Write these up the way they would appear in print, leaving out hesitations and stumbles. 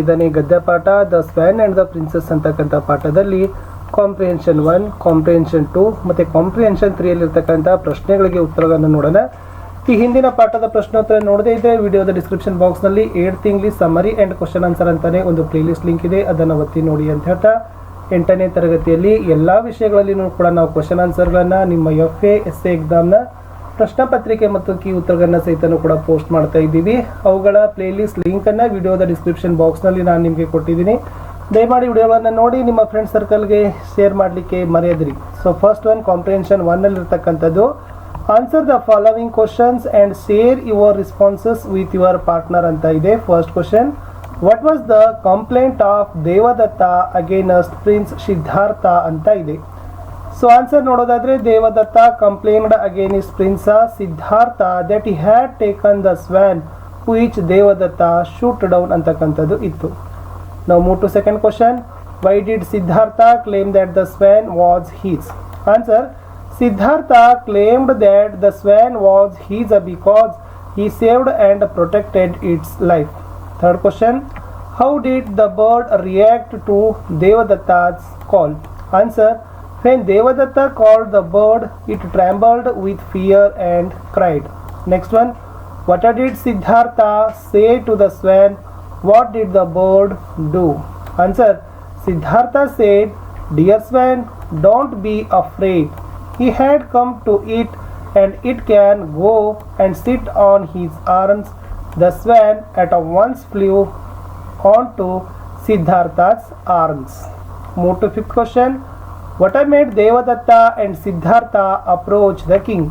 ಇದನ್ನೇ ಗದ್ಯ ಪಾಠ the swan and the princess ಅಂತಕ್ಕಂಥ ಪಾಠದಲ್ಲಿ ಕಾಂಪ್ರಿಹೆನ್ಷನ್ 1, ಕಾಂಪ್ರಿಹೆನ್ಷನ್ 2 ಮತ್ತು ಕಾಂಪ್ರಿಹೆನ್ಷನ್ 3 ಅಲ್ಲಿರ್ತಕ್ಕಂಥ ಪ್ರಶ್ನೆಗಳಿಗೆ ಉತ್ತರಗಳನ್ನು ನೋಡೋಣ. ಈ ಹಿಂದಿನ ಪಾಠದ ಪ್ರಶ್ನೋತ್ತರ ನೋಡದೇ ಇದ್ದರೆ ವಿಡಿಯೋದ ಡಿಸ್ಕ್ರಿಪ್ಷನ್ ಬಾಕ್ಸ್ನಲ್ಲಿ 8th English summary and question answer ಅಂತಾನೆ ಒಂದು ಪ್ಲೇಲಿಸ್ಟ್ ಲಿಂಕ್ ಇದೆ, ಅದನ್ನು ಒತ್ತಿ ನೋಡಿ ಅಂತ ಹೇಳ್ತಾ 8ನೇ ತರಗತಿಯಲ್ಲಿ ಎಲ್ಲ ವಿಷಯಗಳಲ್ಲಿನೂ ಕೂಡ ನಾವು ಕ್ವಶನ್ ಆನ್ಸರ್ಗಳನ್ನು ನಿಮ್ಮ FA SA ಎಕ್ಸಾಮ್ನ ಪ್ರಶ್ನೆ ಪತ್ರಿಕೆ ಮತ್ತು ಕೀ ಉತ್ತರಗಳನ್ನ ಸಹಿತನೂ ಕೂಡ ಪೋಸ್ಟ್ ಮಾಡ್ತಾ ಇದ್ದೀವಿ. ಅವುಗಳ ಪ್ಲೇಲಿಸ್ಟ್ ಲಿಂಕನ್ನು ವಿಡಿಯೋದ ಡಿಸ್ಕ್ರಿಪ್ಷನ್ ಬಾಕ್ಸ್ನಲ್ಲಿ ನಾನು ನಿಮಗೆ ಕೊಟ್ಟಿದ್ದೀನಿ. ದಯಮಾಡಿ ವಿಡಿಯೋಗಳನ್ನು ನೋಡಿ ನಿಮ್ಮ ಫ್ರೆಂಡ್ ಸರ್ಕಲ್ಗೆ ಶೇರ್ ಮಾಡಲಿಕ್ಕೆ ಮರೆಯದಿರಿ. ಸೊ ಫಸ್ಟ್ ಒನ್ ಕಾಂಪ್ರಿಹೆನ್ಷನ್ 1ನಲ್ಲಿರ್ತಕ್ಕಂಥದ್ದು answer the following questions and share your responses with your partner ಅಂತ ಇದೆ. First question, what was the complaint of Devadatta against prince Siddhartha ಅಂತ ಇದೆ. ಸೊ ಆನ್ಸರ್ ನೋಡೋದಾದ್ರೆ Devadatta complained against prince Siddhartha that he had taken the swan which Devadatta shot down ಅಂತಕ್ಕಂಥದ್ದು ಇತ್ತು. ನಾವು move to second question, why did Siddhartha claim that the swan was his. Answer, Siddhartha claimed that the swan was his because he saved and protected its life. Third question, how did the bird react to Devadatta's call? Answer, when Devadatta called the bird, it trembled with fear and cried. Next one, what did Siddhartha say to the swan? What did the bird do? Answer, Siddhartha said, dear swan, don't be afraid. He had come to eat and it can go and sit on his arms. The swan at once flew onto Siddhartha's arms. Move to fifth question, what made Devadatta and Siddhartha approach the king?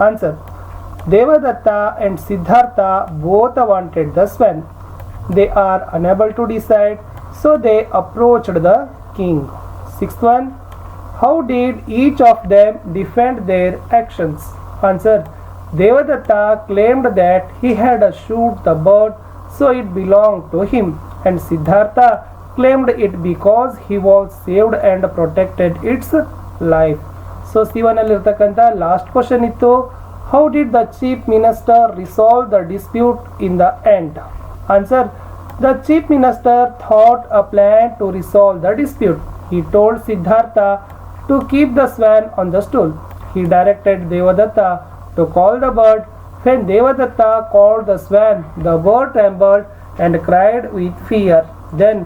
Answer, Devadatta and Siddhartha both wanted the swan. They are unable to decide, so they approached the king. Sixth one, how did each of them defend their actions? Answer, Devadatta claimed that he had shoot the bird so it belonged to him, and Siddhartha claimed it because he was saved and protected its life. So C1 ಅಲ್ಲಿರ್ತಕ್ಕಂಥ last question ಇತ್ತು, how did the chief minister resolve the dispute in the end? Answer, the chief minister thought a plan to resolve the dispute. He told Siddhartha to keep the swan on the stool. He directed Devadatta to call the bird. When Devadatta called the swan, the bird trembled and cried with fear. Then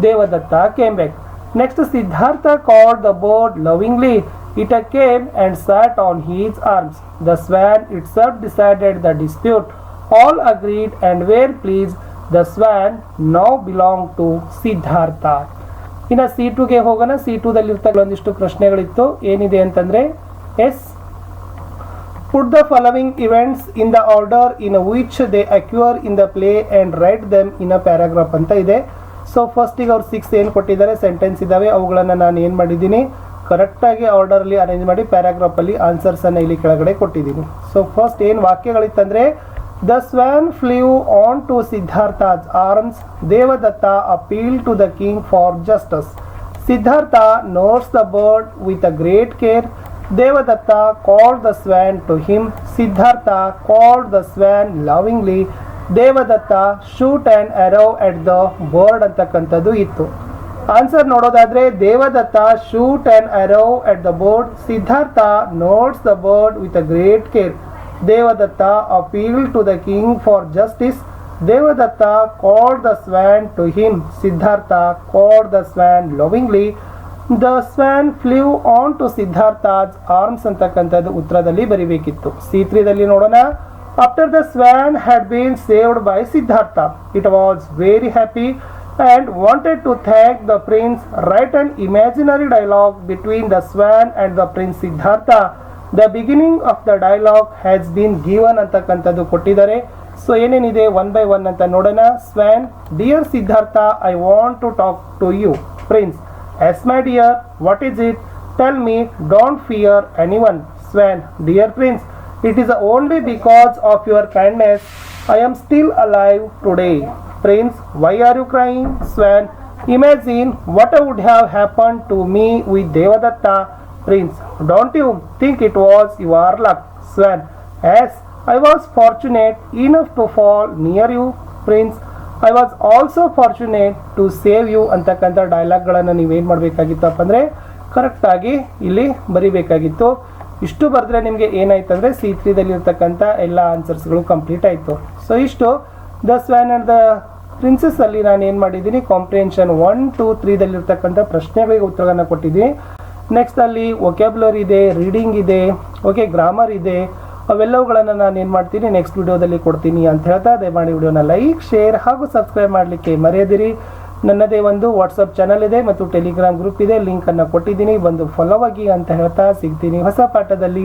Devadatta came back. Next, Siddhartha called the bird lovingly. It came and sat on his arms. The swan itself decided the dispute. All agreed and were pleased. The swan now belonged to Siddhartha. ಇನ್ನು C2ಗೆ ಹೋಗೋಣ. C2ದಲ್ಲಿರ್ತಕ್ಕ ಒಂದಿಷ್ಟು ಪ್ರಶ್ನೆಗಳಿತ್ತು. ಏನಿದೆ ಅಂತಂದರೆ S, put the following events in the order in which they occur in the play and write them in a paragraph ಅಂತ ಇದೆ. So ಫಸ್ಟಿಗೆ ಅವ್ರು 6 ಏನು ಕೊಟ್ಟಿದ್ದಾರೆ ಸೆಂಟೆನ್ಸ್ ಇದ್ದಾವೆ, ಅವುಗಳನ್ನು ನಾನು ಏನು ಮಾಡಿದ್ದೀನಿ ಕರೆಕ್ಟಾಗಿ ಆರ್ಡರಲ್ಲಿ ಅರೇಂಜ್ ಮಾಡಿ ಪ್ಯಾರಾಗ್ರಾಫಲ್ಲಿ ಆನ್ಸರ್ಸನ್ನು ಇಲ್ಲಿ ಕೆಳಗಡೆ ಕೊಟ್ಟಿದ್ದೀನಿ. ಸೊ ಫಸ್ಟ್ ಏನು ವಾಕ್ಯಗಳಿತ್ತಂದರೆ, the swan flew on to Siddhartha's arms, Devadatta appeal to the king for justice, Siddhartha notes the bird with a great care, Devadatta called the swan to him. Siddhartha called the swan lovingly. Devadatta shoot an arrow at the bird ಅಂತಕ್ಕಂಥದ್ದು ಇತ್ತು. Answer ನೋಡೋದಾದ್ರೆ Devadatta shoot an arrow at the bird. Siddhartha notes the bird with a great care. Devadatta appealed to the king for justice. Devadatta called the swan to him. Siddhartha called the swan lovingly. The swan flew on to Siddhartha's arms ಅಂತಕ್ಕಂಥದ್ದು ಉತ್ತರದಲ್ಲಿ ಬರೀಬೇಕಿತ್ತು. C3ದಲ್ಲಿ ನೋಡೋಣ, after the swan had been saved by Siddhartha, it was very happy and wanted to thank the prince. Write an imaginary dialogue between the swan and the prince Siddhartha. The beginning of the dialogue has been given ಅಂತಕ್ಕಂಥದ್ದು ಕೊಟ್ಟಿದ್ದಾರೆ. So ಏನೇನಿದೆ 1 by 1 ಅಂತ ನೋಡೋಣ. Swan, dear Siddhartha, I want to talk to you. Prince, yes my dear, what is it? Tell me, don't fear anyone. Swan, dear prince, it is only because of your kindness I am still alive today. Prince, why are you crying? Swan, imagine what would have happened to me with Devadatta. Prince, don't you think it was your luck? Swan, yes, I was fortunate enough to fall near you. Prince, I was also fortunate to save you ಅಂತಕ್ಕಂಥ ಡೈಲಾಗ್ಗಳನ್ನು ನೀವೇನು ಮಾಡಬೇಕಾಗಿತ್ತಪ್ಪ ಅಂದರೆ ಕರೆಕ್ಟಾಗಿ ಇಲ್ಲಿ ಬರಿಬೇಕಾಗಿತ್ತು. ಇಷ್ಟು ಬರೆದ್ರೆ ನಿಮಗೆ ಏನಾಯ್ತು ಅಂದರೆ C3 ಇರ್ತಕ್ಕಂಥ ಎಲ್ಲ ಆನ್ಸರ್ಸ್ಗಳು ಕಂಪ್ಲೀಟ್ ಆಯಿತು. ಸೊ ಇಷ್ಟು the swan and the princess ಅಲ್ಲಿ ನಾನು ಏನು ಮಾಡಿದ್ದೀನಿ, ಕಾಂಪ್ರಿಹೆನ್ಷನ್ 1, 2, 3 ಇರ್ತಕ್ಕಂಥ ಪ್ರಶ್ನೆಗಳಿಗೆ ಉತ್ತರಗಳನ್ನು ಕೊಟ್ಟಿದ್ದೀನಿ. ನೆಕ್ಸ್ಟ್ ಅಲ್ಲಿ ವೊಕ್ಯಾಬ್ಯುಲರಿ ಇದೆ, ರೀಡಿಂಗ್ ಇದೆ, ಓಕೆ, ಗ್ರಾಮರ್ ಇದೆ. ಅವೆಲ್ಲವುಗಳನ್ನು ನಾನು ಏನು ಮಾಡ್ತೀನಿ ನೆಕ್ಸ್ಟ್ ವಿಡಿಯೋದಲ್ಲಿ ಕೊಡ್ತೀನಿ ಅಂತ ಹೇಳ್ತಾ, ದಯಮಾಡಿ ವಿಡಿಯೋನ ಲೈಕ್, ಶೇರ್ ಹಾಗೂ ಸಬ್ಸ್ಕ್ರೈಬ್ ಮಾಡಲಿಕ್ಕೆ ಮರೆಯದಿರಿ. ನನ್ನದೇ ಒಂದು ವಾಟ್ಸಪ್ ಚಾನಲ್ ಇದೆ ಮತ್ತು ಟೆಲಿಗ್ರಾಮ್ ಗ್ರೂಪ್ ಇದೆ, ಲಿಂಕನ್ನು ಕೊಟ್ಟಿದ್ದೀನಿ, ಬಂದು ಫಾಲೋ ಆಗಿ ಅಂತ ಹೇಳ್ತಾ ಸಿಗ್ತೀನಿ ಹೊಸ ಪಾಠದಲ್ಲಿ.